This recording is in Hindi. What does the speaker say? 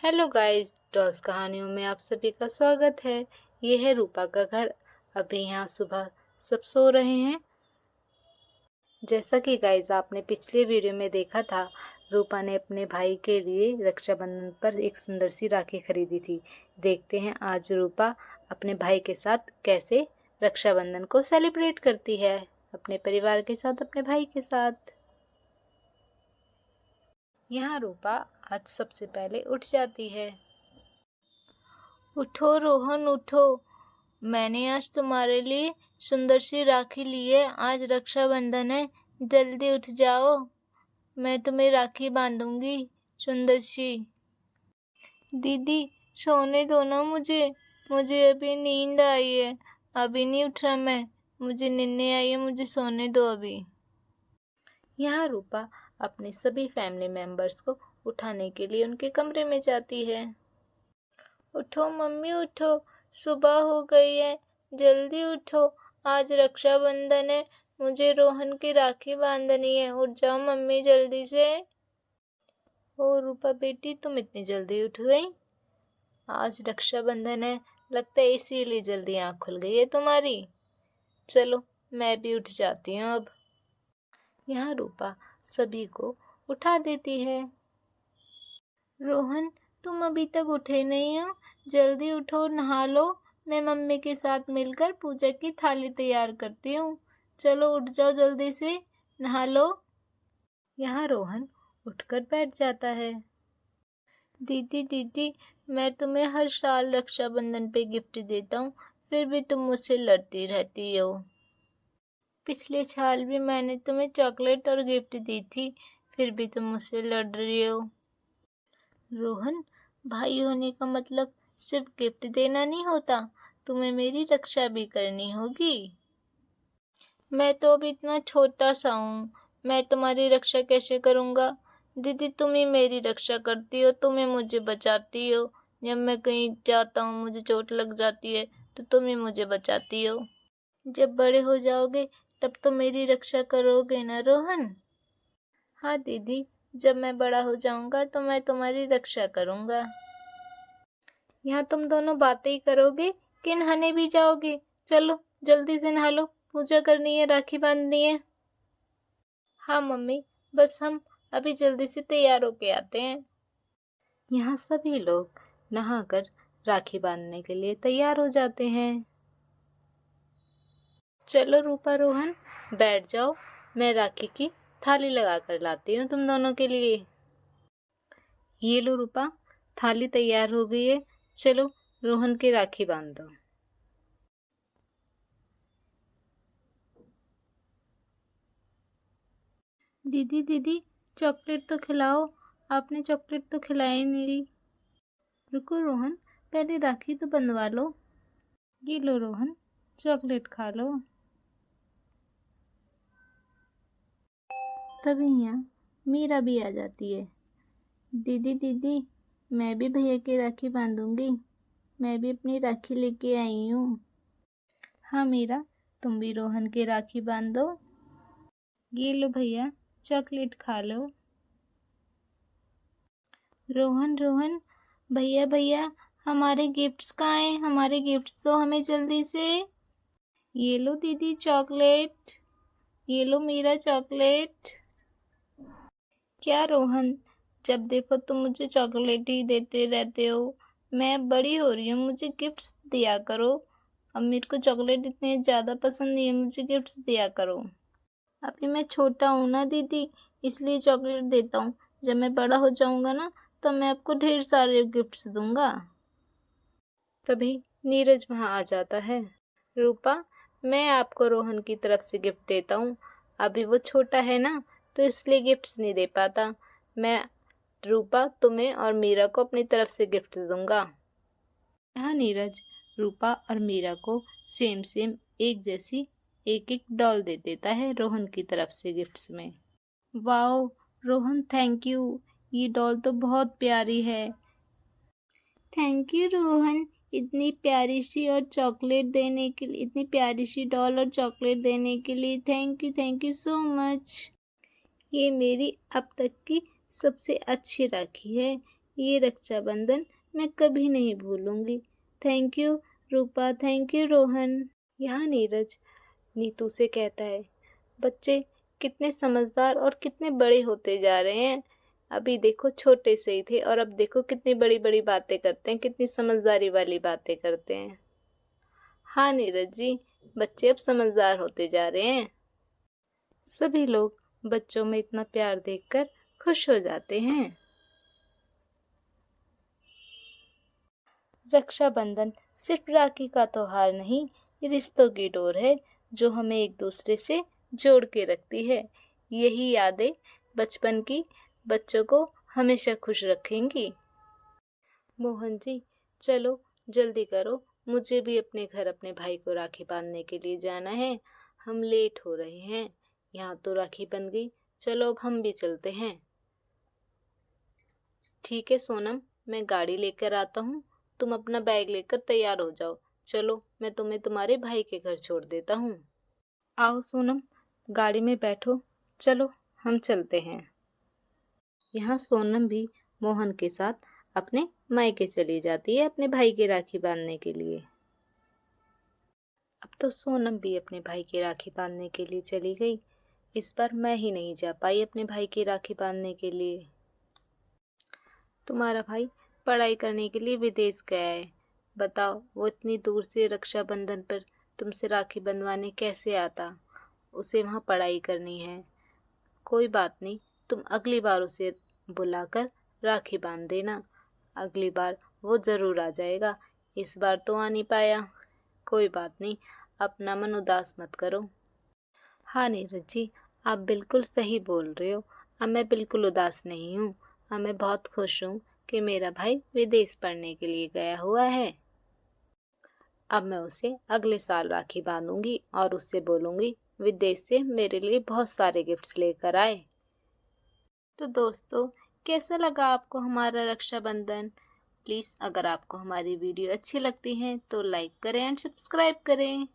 हेलो गाइस, डॉल्स कहानियों में आप सभी का स्वागत है। ये है रूपा का घर। अभी यहाँ सुबह सब सो रहे हैं। जैसा कि गाइस आपने पिछले वीडियो में देखा था, रूपा ने अपने भाई के लिए रक्षाबंधन पर एक सुंदर सी राखी खरीदी थी। देखते हैं आज रूपा अपने भाई के साथ कैसे रक्षाबंधन को सेलिब्रेट करती है, अपने परिवार के साथ, अपने भाई के साथ। यहाँ रूपा आज सबसे पहले उठ जाती है। उठो रोहन उठो, मैंने आज तुम्हारे लिए सुंदर सी राखी ली है। आज रक्षाबंधन है, जल्दी उठ जाओ, मैं तुम्हें राखी बांधूंगी सुंदर सी। दीदी सोने दो ना मुझे अभी नींद आई है, अभी नहीं उठ रहा मैं, मुझे नींद आई है, मुझे सोने दो अभी। यहाँ रूपा अपने सभी फैमिली मेंबर्स को उठाने के लिए उनके कमरे में जाती है। उठो मम्मी उठो, सुबह हो गई है, जल्दी उठो, आज रक्षाबंधन है, मुझे रोहन की राखी बांधनी है, उठ जाओ मम्मी जल्दी से। ओ रूपा बेटी, तुम इतनी जल्दी उठ गई? आज रक्षाबंधन है, लगता है इसीलिए जल्दी आँख खुल गई है तुम्हारी। चलो मैं भी उठ जाती हूँ अब। यहाँ रूपा सभी को उठा देती है। रोहन तुम अभी तक उठे नहीं हो, जल्दी उठो, नहा लो, मैं मम्मी के साथ मिलकर पूजा की थाली तैयार करती हूँ। चलो उठ जाओ जल्दी से, नहा लो। यहाँ रोहन उठकर बैठ जाता है। दीदी दीदी, मैं तुम्हें हर साल रक्षाबंधन पे गिफ्ट देता हूँ, फिर भी तुम मुझसे लड़ती रहती हो। पिछले साल भी मैंने तुम्हें चॉकलेट और गिफ्ट दी थी, फिर भी तुम मुझसे लड़ रही हो। रोहन, भाई होने का मतलब सिर्फ गिफ्ट देना नहीं होता, तुम्हें मेरी रक्षा भी करनी होगी। मैं तो अभी इतना छोटा सा हूँ, मैं तुम्हारी रक्षा कैसे करूँगा? दीदी तुम ही मेरी रक्षा करती हो, तुम ही मुझे बचाती हो। जब मैं कहीं जाता हूँ मुझे चोट लग जाती है तो तुम ही मुझे बचाती हो। जब बड़े हो जाओगे तब तो मेरी रक्षा करोगे ना रोहन? हाँ दीदी, जब मैं बड़ा हो जाऊंगा तो मैं तुम्हारी रक्षा करूंगा। यहाँ तुम दोनों बातें ही करोगे कि नहाने भी जाओगे? चलो जल्दी से नहा लो, पूजा करनी है, राखी बांधनी है। हाँ मम्मी, बस हम अभी जल्दी से तैयार होके आते हैं। यहाँ सभी लोग नहाकर राखी बांधने के लिए तैयार हो जाते हैं। चलो रूपा रोहन बैठ जाओ, मैं राखी की थाली लगा कर लाती हूँ तुम दोनों के लिए। ये लो रूपा, थाली तैयार हो गई है, चलो रोहन की राखी बांध दो। दीदी दीदी, चॉकलेट तो खिलाओ, आपने चॉकलेट तो खिलाई नहीं। रुको रोहन, पहले राखी तो बंधवा लो। ये लो रोहन, चॉकलेट खा लो। तभी यहाँ मीरा भी आ जाती है। दीदी दीदी, मैं भी भैया की राखी बांधूंगी, मैं भी अपनी राखी लेके आई हूँ। हाँ मीरा, तुम भी रोहन की राखी बांध दो। ये लो भैया, चॉकलेट खा लो। रोहन रोहन, भैया भैया, हमारे गिफ्ट्स कहाँ हैं? हमारे गिफ्ट्स दो हमें जल्दी से। ये लो दीदी चॉकलेट, ये लो मेरा चॉकलेट। क्या रोहन, जब देखो तुम मुझे चॉकलेट ही देते रहते हो। मैं बड़ी हो रही हूँ, मुझे गिफ्ट्स दिया करो। अब मेरे को चॉकलेट इतने ज़्यादा पसंद नहीं है, मुझे गिफ्ट्स दिया करो। अभी मैं छोटा हूँ ना दीदी, इसलिए चॉकलेट देता हूँ। जब मैं बड़ा हो जाऊंगा ना तो मैं आपको ढेर सारे गिफ्ट्स दूंगा। तभी नीरज वहाँ आ जाता है। रूपा, मैं आपको रोहन की तरफ से गिफ्ट देता हूँ, अभी वो छोटा है ना तो इसलिए गिफ्ट्स नहीं दे पाता। मैं रूपा तुम्हें और मीरा को अपनी तरफ से गिफ्ट दूंगा। यहाँ नीरज रूपा और मीरा को सेम सेम एक जैसी एक एक डॉल दे देता है रोहन की तरफ से गिफ्ट्स में। वाओ रोहन, थैंक यू, ये डॉल तो बहुत प्यारी है। थैंक यू रोहन, इतनी प्यारी सी और चॉकलेट देने के लिए, इतनी प्यारी सी डॉल और चॉकलेट देने के लिए थैंक यू सो मच। ये मेरी अब तक की सबसे अच्छी राखी है, ये रक्षाबंधन मैं कभी नहीं भूलूंगी। Thank you Rupa, thank you Rohan. यहाँ नीरज नीतू से कहता है, बच्चे कितने समझदार और कितने बड़े होते जा रहे हैं। अभी देखो छोटे से ही थे और अब देखो कितनी बड़ी बड़ी बातें करते हैं, कितनी समझदारी वाली बातें करते हैं। हाँ नीरज जी, बच्चे अब समझदार होते जा रहे हैं। सभी लोग बच्चों में इतना प्यार देखकर खुश हो जाते हैं। रक्षाबंधन सिर्फ राखी का त्योहार नहीं, ये रिश्तों की डोर है जो हमें एक दूसरे से जोड़ के रखती है। यही यादें बचपन की बच्चों को हमेशा खुश रखेंगी। मोहन जी, चलो जल्दी करो, मुझे भी अपने घर अपने भाई को राखी बांधने के लिए जाना है। हम लेट हो रहे हैं। यहाँ तो राखी बन गई, चलो अब हम भी चलते हैं। ठीक है सोनम, मैं गाड़ी लेकर आता हूँ, तुम अपना बैग लेकर तैयार हो जाओ। चलो मैं तुम्हें तुम्हारे भाई के घर छोड़ देता हूँ। आओ सोनम, गाड़ी में बैठो, चलो हम चलते हैं। यहाँ सोनम भी मोहन के साथ अपने मायके चली जाती है अपने भाई की राखी बांधने के लिए। अब तो सोनम भी अपने भाई की राखी बांधने के लिए चली गई। इस बार मैं ही नहीं जा पाई अपने भाई की राखी बांधने के लिए। तुम्हारा भाई पढ़ाई करने के लिए विदेश गया है। बताओ वो इतनी दूर से रक्षाबंधन पर तुमसे राखी बंधवाने कैसे आता। उसे वहाँ पढ़ाई करनी है। कोई बात नहीं, तुम अगली बार उसे बुलाकर राखी बांध देना। अगली बार वो ज़रूर आ जाएगा। इस बार तो आ नहीं पाया। कोई बात नहीं, अपना मन उदास मत करो। हाँ नीरज जी, आप बिल्कुल सही बोल रहे हो। अब मैं बिल्कुल उदास नहीं हूँ। अब मैं बहुत खुश हूँ कि मेरा भाई विदेश पढ़ने के लिए गया हुआ है। अब मैं उसे अगले साल राखी बांधूंगी और उससे बोलूँगी विदेश से मेरे लिए बहुत सारे गिफ्ट्स लेकर आए। तो दोस्तों, कैसा लगा आपको हमारा रक्षाबंधन? प्लीज़ अगर आपको हमारी वीडियो अच्छी लगती है तो लाइक करें एंड सब्सक्राइब करें।